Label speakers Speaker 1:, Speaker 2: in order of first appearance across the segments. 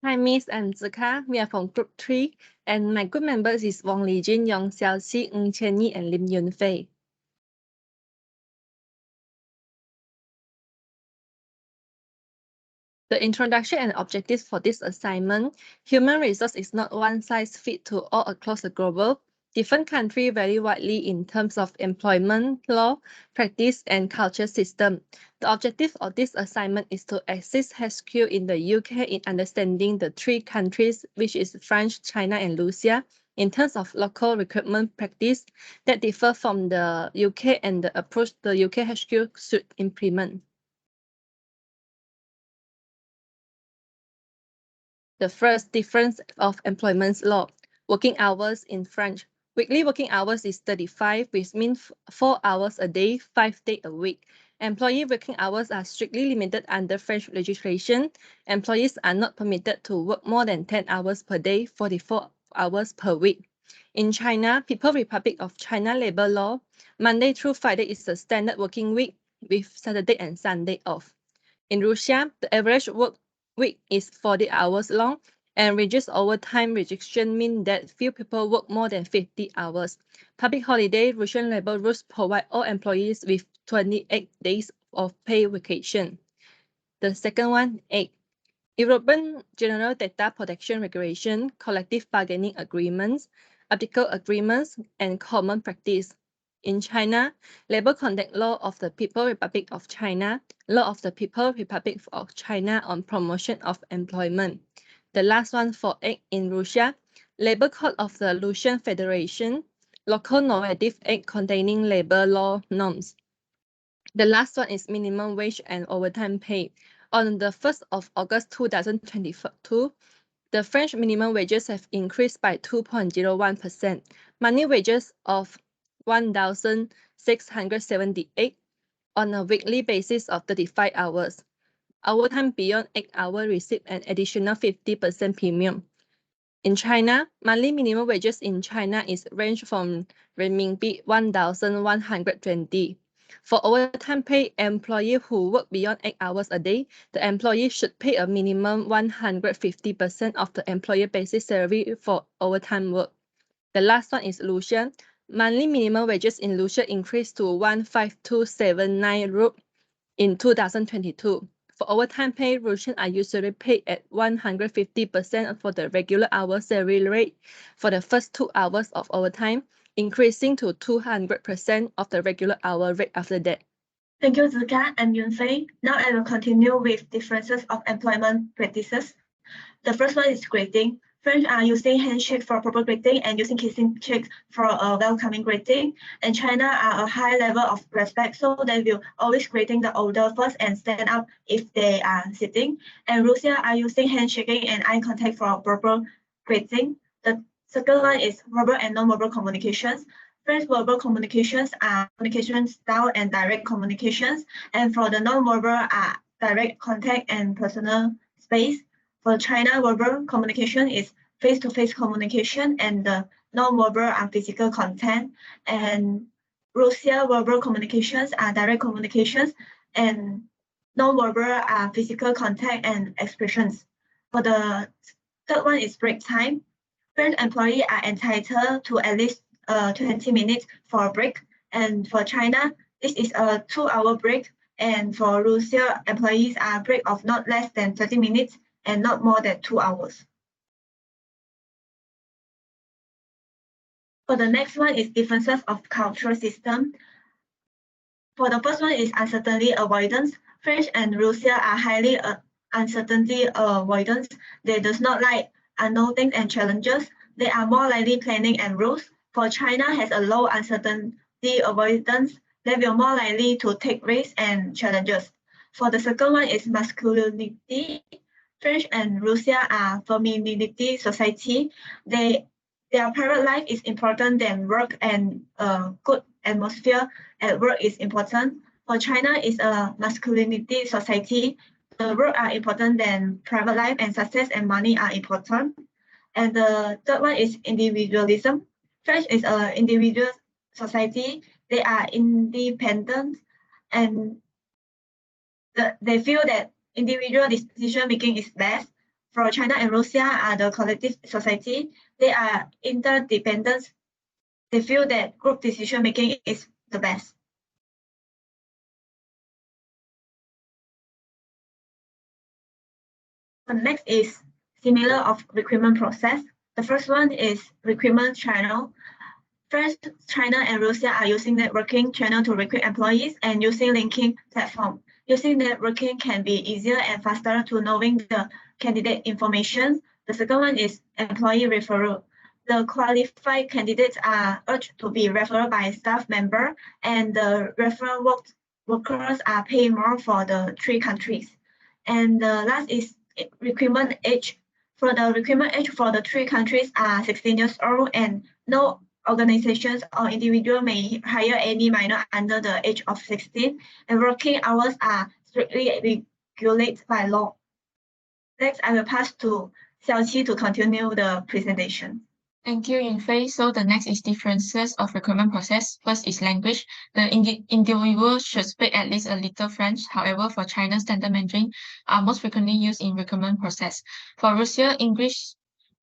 Speaker 1: Hi, Miss. I'm Zika. We are from Group 3, and my group members is Wang Lijin, Yong Xiaoqi, Ng Qianyi, and Lim Yunfei. The introduction and objectives for this assignment: human resource is not one size fits all across the globe. Different countries vary widely in terms of employment, law, practice, and culture system. The objective of this assignment is to assist HQ in the UK in understanding the three countries, which is France, China, and Russia, in terms of local recruitment practice that differ from the UK and the approach the UK HQ should implement. The first difference of employment law. Working hours in French. Weekly working hours is 35, which means 4 hours a day, 5 days a week. Employee working hours are strictly limited under French legislation. Employees are not permitted to work more than 10 hours per day, 44 hours per week. In China, People's Republic of China labor law, Monday through Friday is a standard working week with Saturday and Sunday off. In Russia, the average work week is 40 hours long, and reduced overtime restriction mean that few people work more than 50 hours. Public holiday, Russian labor rules provide all employees with 28 days of paid vacation. The second one, 8. European General Data Protection Regulation, collective bargaining agreements, article agreements, and common practice. In China, Labor Conduct Law of the People's Republic of China, Law of the People's Republic of China on Promotion of Employment. The last one for 8 in Russia, Labor Code of the Russian Federation, Local Normative Act containing labor law norms. The last one is minimum wage and overtime pay. On the 1st of August 2022, the French minimum wages have increased by 2.01%. Money wages of 1,678 on a weekly basis of 35 hours. Overtime beyond 8 hours receive an additional 50% premium. In China, monthly minimum wages in China is range from renminbi 1,120. For overtime pay, employee who work beyond 8 hours a day, the employee should pay a minimum 150% of the employer basic salary for overtime work. The last one is Russia. Monthly minimum wages in Russia increased to 15279 ruble in 2022. For overtime pay, Russians are usually paid at 150% for the regular hour salary rate for the first 2 hours of overtime, increasing to 200% of the regular hour rate after that.
Speaker 2: Thank you, Zika and Yunfei. Now I will continue with differences of employment practices. The first one is greeting. French are using handshake for proper greeting and using kissing cheeks for a welcoming greeting. And China are a high level of respect, so they will always greeting the older first and stand up if they are sitting. And Russia are using handshaking and eye contact for proper greeting. The second one is verbal and non-verbal communications. French verbal communications are communication style and direct communications, and for the non-verbal are direct contact and personal space. For China, verbal communication is face-to-face communication, and the non-verbal are physical content. And Russia verbal communications are direct communications, and non-verbal are physical contact and expressions. For the third one is break time. French employees are entitled to at least 20 minutes for a break. And for China, this is a 2-hour break. And for Russia, employees are break of not less than 30 minutes and not more than 2 hours. For the next one is differences of cultural system. For the first one is uncertainty avoidance. French and Russia are highly uncertainty avoidance. They does not like unknown things and challenges. They are more likely planning and rules. For China has a low uncertainty avoidance. They will more likely to take risks and challenges. For the second one is masculinity. French and Russia are femininity society. Their private life is important than work, and good atmosphere at work is important. For China is a masculinity society. The work are important than private life, and success and money are important. And the third one is individualism. French is an individual society. They are independent, and they feel that individual decision making is best. for China and Russia are the collective society. They are interdependent. They feel that group decision making is the best. The next is similar of recruitment process. The first one is recruitment channel. First, China and Russia are using networking channel to recruit employees and using linking platform. Using networking can be easier and faster to knowing the candidate information. The second one is employee referral. The qualified candidates are urged to be referred by staff member, and the referral workers are paid more for the 3 countries. And the last is recruitment age. For the recruitment age for the 3 countries are 16 years old, and no organizations or individual may hire any minor under the age of 16, and working hours are strictly regulated by law. Next, I will pass to Xiaoqi to continue the presentation.
Speaker 3: Thank you, Yunfei. So the next is differences of recruitment process. First is language. The individual should speak at least a little French. However, for China, standard Mandarin are most frequently used in recruitment process. For Russia, English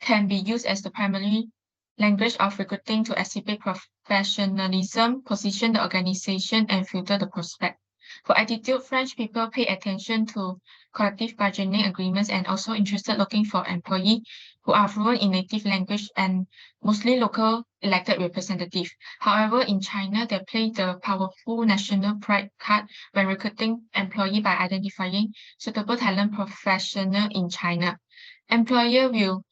Speaker 3: can be used as the primary language of recruiting to exhibit professionalism, position the organization, and filter the prospect. For attitude, French people pay attention to collective bargaining agreements and also interested looking for employees who are fluent in native language and mostly local elected representative. However, in China, they play the powerful national pride card when recruiting employee by identifying suitable talent professional in China. Employer will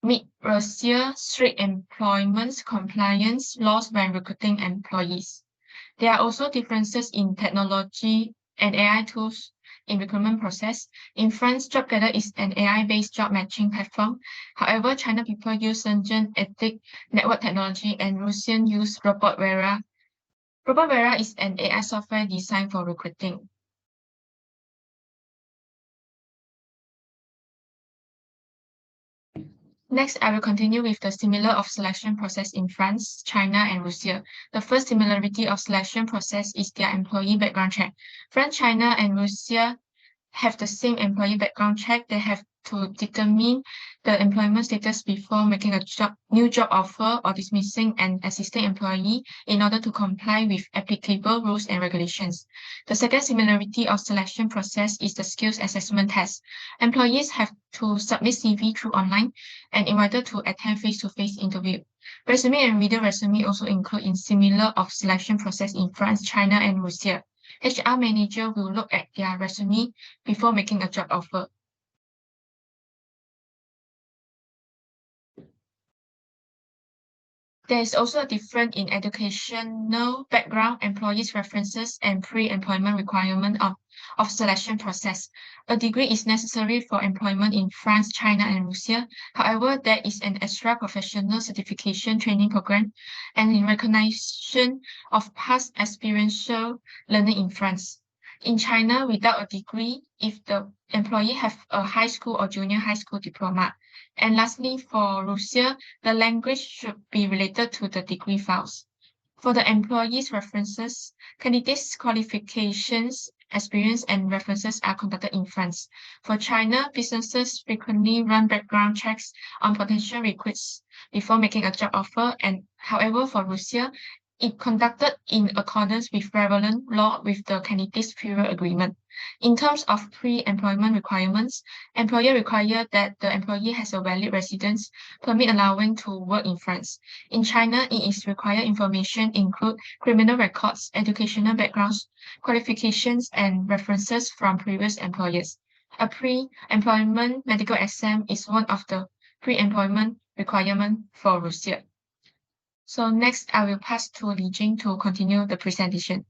Speaker 3: meet Russia's strict employment compliance laws when recruiting employees. There are also differences in technology and AI tools in recruitment process. In France, JobGather is an AI-based job matching platform. However, China people use Shenzhen Ethic network technology and Russian use Robot Vera. Robot Vera is an AI software designed for recruiting. Next, I will continue with the similar of selection process in France, China, and Russia. The first similarity of selection process is their employee background check. France, China, and Russia have the same employee background check. They have to determine the employment status before making a new job offer or dismissing an existing employee in order to comply with applicable rules and regulations. The second similarity of selection process is the skills assessment test. Employees have to submit CV through online and invited to attend face-to-face interview. Resume and video resume also include in similar of selection process in France, China, and Russia. HR manager will look at their resume before making a job offer. There is also a difference in educational background, employees' references, and pre-employment requirement of selection process. A degree is necessary for employment in France, China, and Russia. However, there is an extra professional certification training program and in recognition of past experiential learning in France. In China, without a degree, if the employee have a high school or junior high school diploma. And lastly, for Russia, the language should be related to the degree files. For the employees' references, candidates' qualifications, experience, and references are conducted in France. For China, businesses frequently run background checks on potential recruits before making a job offer. And however, for Russia, it conducted in accordance with relevant law with the candidate's prior agreement. In terms of pre-employment requirements, employer require that the employee has a valid residence permit allowing to work in France. In China, it is required information include criminal records, educational backgrounds, qualifications, and references from previous employers. A pre-employment medical exam is one of the pre-employment requirement for Russia. So next, I will pass to Li Jing to continue the presentation.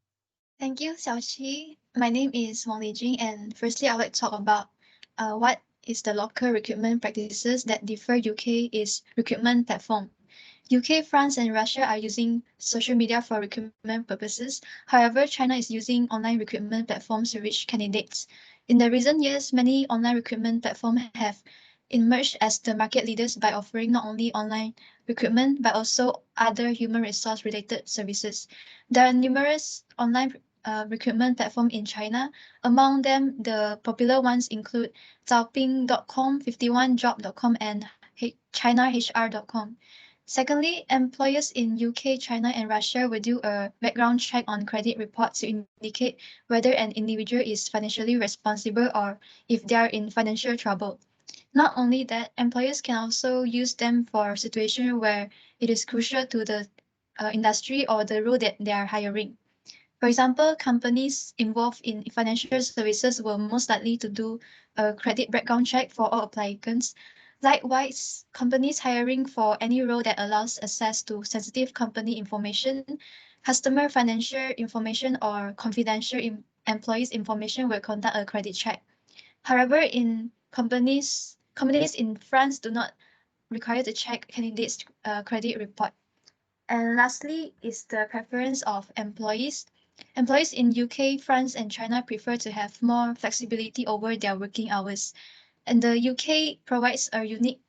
Speaker 4: Thank you, Xiaoqi. My name is Wang Lijing, and firstly, I would like to talk about what is the local recruitment practices that differ UK is recruitment platform. UK, France, and Russia are using social media for recruitment purposes. However, China is using online recruitment platforms to reach candidates. In the recent years, many online recruitment platforms have emerged as the market leaders by offering not only online recruitment, but also other human resource related services. There are numerous online recruitment platform in China. Among them, the popular ones include 招聘.com, 51job.com, and ChinaHR.com. Secondly, employers in UK, China, and Russia will do a background check on credit reports to indicate whether an individual is financially responsible or if they are in financial trouble. Not only that, employers can also use them for situations where it is crucial to the industry or the role that they are hiring. For example, companies involved in financial services will most likely to do a credit background check for all applicants. Likewise, companies hiring for any role that allows access to sensitive company information, customer financial information, or confidential employees information will conduct a credit check. However, in companies in France do not require to check candidates' credit report. And lastly is the preference of employees. Employees in UK, France, and China prefer to have more flexibility over their working hours. And the UK provides a unique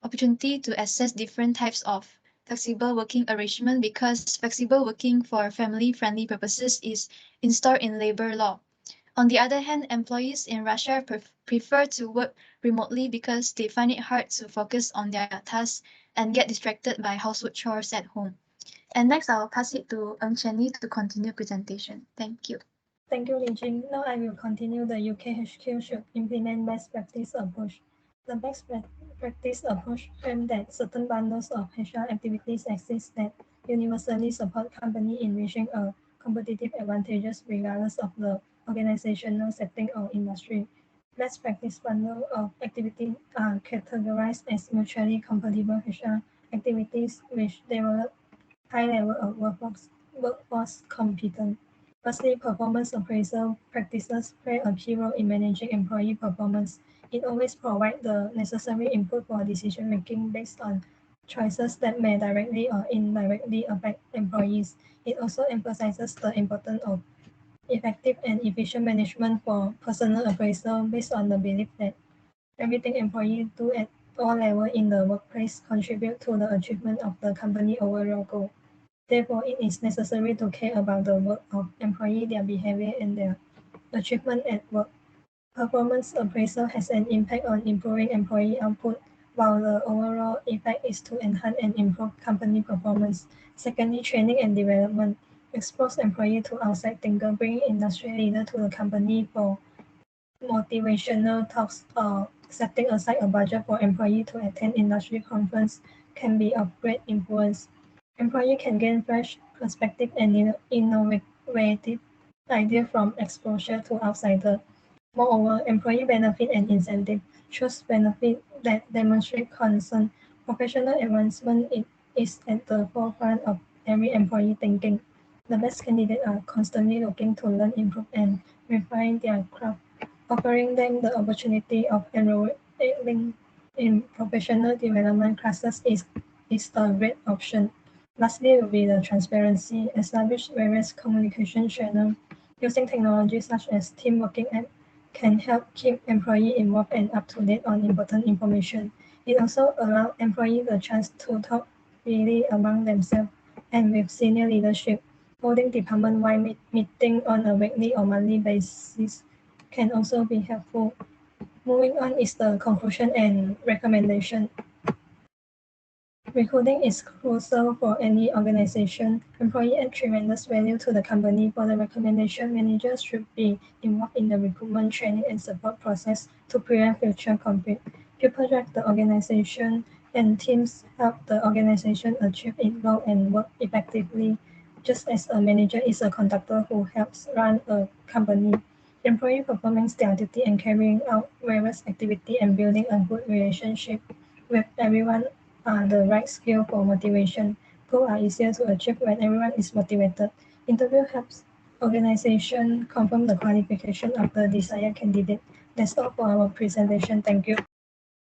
Speaker 4: opportunity to access different types of flexible working arrangement because flexible working for family-friendly purposes is installed in labor law. On the other hand, employees in Russia prefer to work remotely because they find it hard to focus on their tasks and get distracted by household chores at home. And next, I'll pass it to Chenny to continue presentation. Thank you.
Speaker 5: Thank you, Li Jing. Now I will continue the UK HQ should implement best practice approach. The best practice approach claims that certain bundles of HR activities exist that universally support company in reaching a competitive advantages regardless of the organizational setting or industry. Best practice bundle of activities are categorized as mutually compatible HR activities which develop high level of workforce competence. Firstly, performance appraisal practices play a key role in managing employee performance. It always provides the necessary input for decision making based on choices that may directly or indirectly affect employees. It also emphasizes the importance of effective and efficient management for personal appraisal based on the belief that everything employees do at all levels in the workplace contribute to the achievement of the company overall goal. Therefore, it is necessary to care about the work of employees, their behavior, and their achievement at work. Performance appraisal has an impact on improving employee output, while the overall effect is to enhance and improve company performance. Secondly, training and development. Expose employees to outside thinkers, bring industry leaders to the company for motivational talks or setting aside a budget for employees to attend industry conference can be of great influence. Employees can gain fresh perspective and innovative ideas from exposure to outsiders. Moreover, employee benefit and incentive. Choose benefit that demonstrate concern. Professional advancement is at the forefront of every employee thinking. The best candidates are constantly looking to learn, improve, and refine their craft. Offering them the opportunity of enrolling in professional development classes is a great option. Lastly will be the transparency. Establish various communication channels using technology such as team working app can help keep employees involved and up to date on important information. It also allows employees the chance to talk freely among themselves and with senior leadership. Holding department-wide meeting on a weekly or monthly basis can also be helpful. Moving on is the conclusion and recommendation. Recruiting is crucial for any organization. Employees add tremendous value to the company. For the recommendation, managers should be involved in the recruitment, training, and support process to prevent future conflict. People drive the organization, and teams help the organization achieve its goal and work effectively, just as a manager is a conductor who helps run a company. Employee performing their duty and carrying out various activities and building a good relationship with everyone are the right skill for motivation. Goals are easier to achieve when everyone is motivated. Interview helps organization confirm the qualification of the desired candidate. That's all for our presentation. Thank you.